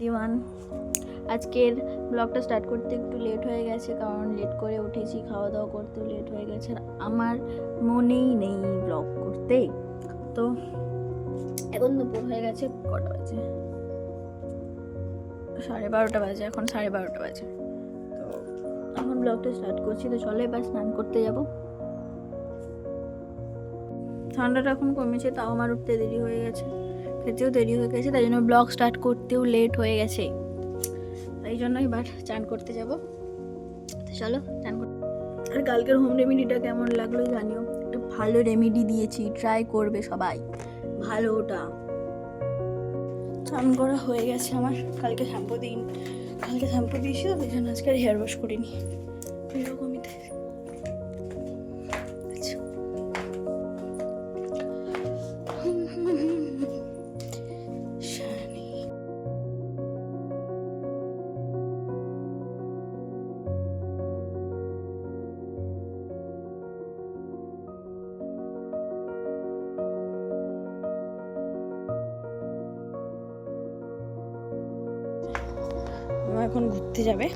দিওয়ান। আজকের ব্লগটা স্টার্ট করতে একটু লেট হয়ে গেছে, কারণ লেট করে উঠেছি, খাওয়া দাওয়া করতেও লেট হয়ে গেছে। আর আমার মনেই নেই ব্লগ করতে। তো এখন দুপুর হয়ে গেছে, কটা বাজে? 12:30 বাজে, এখন 12:30 বাজে। তো এখন ব্লগটা স্টার্ট করছি। তো চলো এবার স্নান করতে যাব। ঠান্ডাটা এখন কমেছে, তাও আমার উঠতে দেরি হয়ে গেছে, খেতেও দেরি হয়ে গেছে, তাই জন্য ব্লগ স্টার্ট করতেও লেট হয়ে গেছে। তাই জন্য এবার চান করতে যাব। চলো চান করতে। আর কালকের হোম রেমেডিটা কেমন লাগলো জানিও। একটা ভালো রেমেডি দিয়েছি, ট্রাই করবে সবাই। ভালো ওটা। চান করা হয়ে গেছে আমার। কালকে শ্যাম্পু দিয়েছি, ওই জন্য আজকে আর হেয়ার ওয়াশ করিনি। এরকমই এখন ঘুরতে যাবে।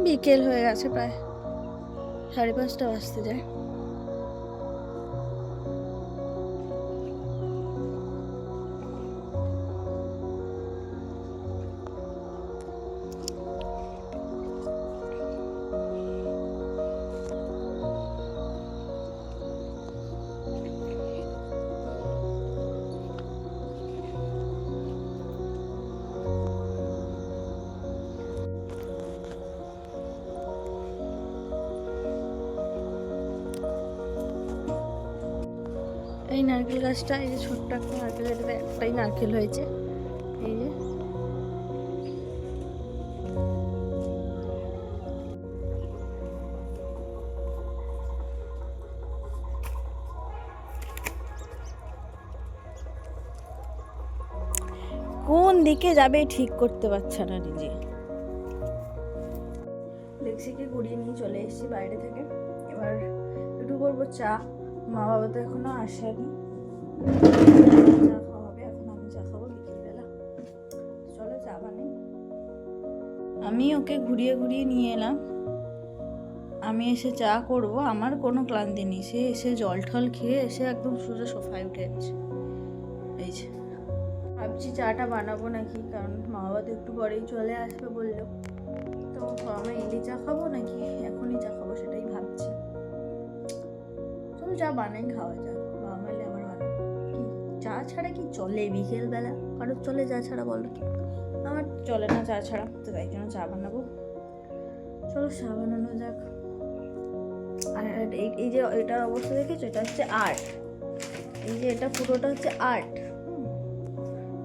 বিকেল হয়ে গেছে, প্রায় 5:30 বাজতে যায়। এই নারকেল গাছটা, এই যে ছোট্ট একটা নারকেল, এটাতে একটাই নারকেল হয়েছে। এই যে কোন দিকে যাবে ঠিক করতে পারছে না নিজে। লেক্সিকে ঘুরিয়ে নিয়ে চলে এসেছি বাইরে থেকে। এবার একটু করবো চা। মা বাবা তো এখনো আসেনি, চা খাওয়া হবে। এখন আমি চা খাবো বিকেলবেলা। চলো চা বানাই। আমি ওকে ঘুরিয়ে ঘুরিয়ে নিয়ে এলাম। আমি এসে চা করব, আমার কোনো ক্লান্তি নেই। সে এসে জল ঠল খেয়ে এসে একদম সোজা সোফায় উঠে যাচ্ছে। এই যে ভাবছি চাটা বানাবো নাকি, কারণ মা বাবা তো একটু পরেই চলে আসবে বললো। তো আমি এলে চা খাবো নাকি এখনই চা খাবো, সেটাই ভাবছি। চলো চা বানাই, খাওয়া যাক। বাবা মাইলে আবার বানাবো। কি চা ছাড়া কি চলে বিকেলবেলা? কারোর চলে চা ছাড়া বলো? আমার চলে না চা ছাড়া, তো তাই জন্য চা বানাবো। চলো চা বানানো যাক। আর এই যে এটার অবস্থা দেখেছো, এটা হচ্ছে আর্ট। এই যে এটা পুরোটা হচ্ছে আর্ট।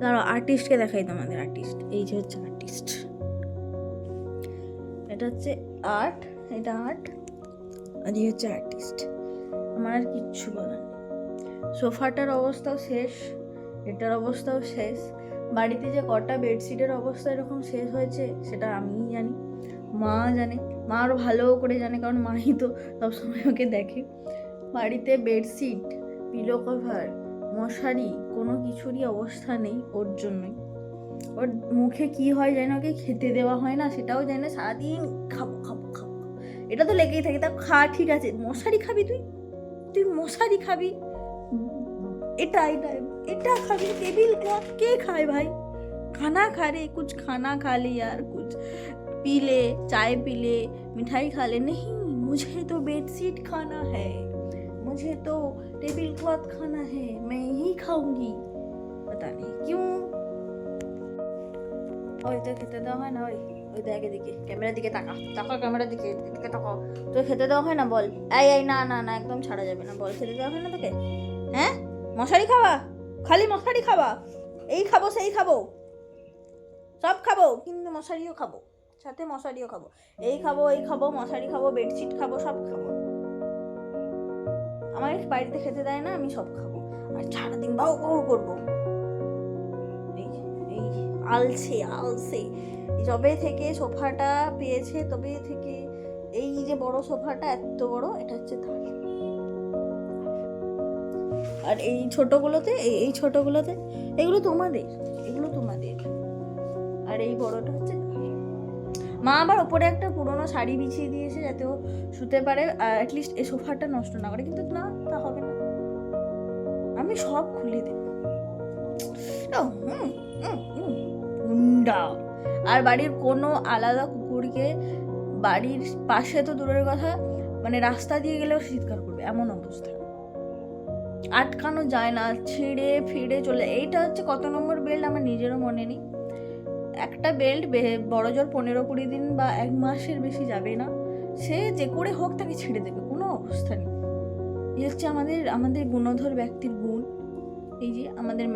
দাঁড়াও আর্টিস্টকে দেখাই তোমাদের। আর্টিস্ট এই যে হচ্ছে আর্টিস্ট। এটা হচ্ছে আর্ট, এটা আর্ট, আর এই হচ্ছে আর্টিস্ট। আমার আর কিচ্ছু বলার নেই। সোফাটার অবস্থাও শেষ, এটার অবস্থাও শেষ। বাড়িতে যে কটা বেডশিটের অবস্থা এরকম শেষ হয়েছে সেটা আমিই জানি, মা জানে। মা আরও ভালো করে জানে, কারণ মাই তো সবসময় ওকে দেখে। বাড়িতে বেডশিট, পিলো কভার, মশারি, কোনো কিছুরই অবস্থা নেই ওর জন্যই। ওর মুখে কি হয় জানি না, ওকে খেতে দেওয়া হয় না, সেটাও জানি না। সারাদিন খাবো খাবো খাবো, এটা তো লেগেই থাকে। তা খা, ঠিক আছে, মশারি খাবি তুই? তুই মশারি খাবি? এটা এটা এটা খাবি? টেবিল ক্লথ কে খায় ভাই? खाना खा रहे, कुछ खाना खा ले यार, कुछ पी ले, चाय पी ले, मिठाई खा ले। नहीं, मुझे तो बेडशीट खाना है, मुझे तो टेबल क्लॉथ खाना है, मैं ही खाऊंगी। पता नहीं क्यों। ওই তো খেতে দেওয়া হয় না। ওই দেখ এদিকে, ক্যামেরার দিকে তাকা, ক্যামেরার দিকে, এদিকে তাকাও। তো খেতে দেওয়া হয় না? বল। এই না না না, একদম ছাড়া যাবে না। বল, খেতে দেওয়া হয় না তোকে? হ্যাঁ, মশারি খাওয়া, খালি মশারি খাওয়া। এই খাবো সেই খাবো, সব খাবো, কিন্তু মশারিও খাবো, সাথে মশারিও খাবো। এই খাবো, এই খাবো, মশারি খাবো, বেডশিট খাবো, সব খাবো। আমার বাড়িতে খেতে দেয় না, আমি সব খাবো। আর সারাদিন বাউ বাউ করবো। এই আলসে আলসে, যবে থেকে সোফাটা পেয়েছে তবে থেকে এই যে বড় সোফাটা এত বড়, এটা হচ্ছে ধার। আর এই ছোটগুলোতে এই ছোটগুলোতে এগুলো তোমাদের, এগুলো তোমাদের। আর এই বড়টা হচ্ছে মা আবার ওপরে একটা পুরোনো শাড়ি বিছিয়ে দিয়েছে যাতে ও শুতে পারে, অ্যাটলিস্ট এই সোফাটা নষ্ট না করে। কিন্তু না, তা হবে না, আমি সব খুলে দেব। গুন্ডা। আর বাড়ির কোনো আলাদা কুকুরকে বাড়ির পাশে তো দূরের কথা, মানে রাস্তা দিয়ে গেলেও চিৎকার করবে, এমন অবস্থা। আটকানো যায় না, ছিঁড়ে ফিরে চলে। এইটা হচ্ছে কত নম্বর বেল্ট আমার নিজেরও মনে নেই। একটা বেল্ট বড় জোর 15-20 দিন বা 1 মাসের বেশি যাবে না, সে যে করে হোক তাকে ছিঁড়ে দেবে, কোনো অবস্থা নেই। এই হচ্ছে আমাদের গুণধর ব্যক্তির গুণ। এই যে আমাদের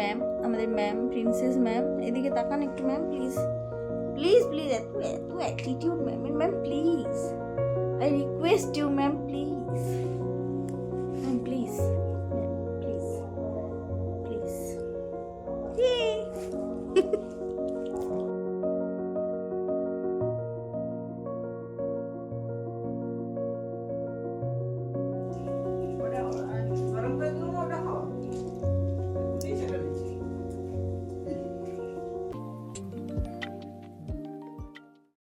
ম্যাম প্রিন্সেস ম্যাম, এদিকে তাকান একটু ম্যাম, প্লিজ প্লিজ প্লিজ। এত attitude ma'am please, I request you ma'am please.